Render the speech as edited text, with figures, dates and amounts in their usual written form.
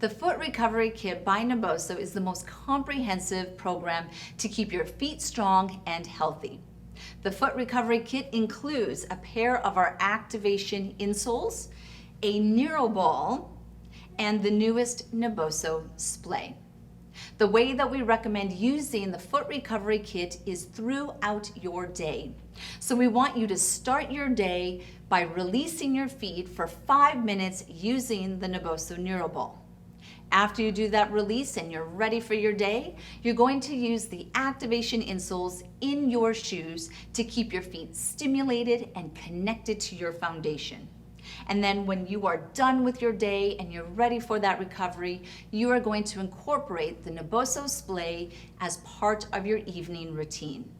The Foot Recovery Kit by Naboso is the most comprehensive program to keep your feet strong and healthy. The Foot Recovery Kit includes a pair of our activation insoles, a Neuro ball, and the newest Naboso splay. The way that we recommend using the Foot Recovery Kit is throughout your day. So we want you to start your day by releasing your feet for 5 minutes using the Naboso Neuro ball. After you do that release and you're ready for your day, you're going to use the activation insoles in your shoes to keep your feet stimulated and connected to your foundation. And then when you are done with your day and you're ready for that recovery, you are going to incorporate the Naboso splay as part of your evening routine.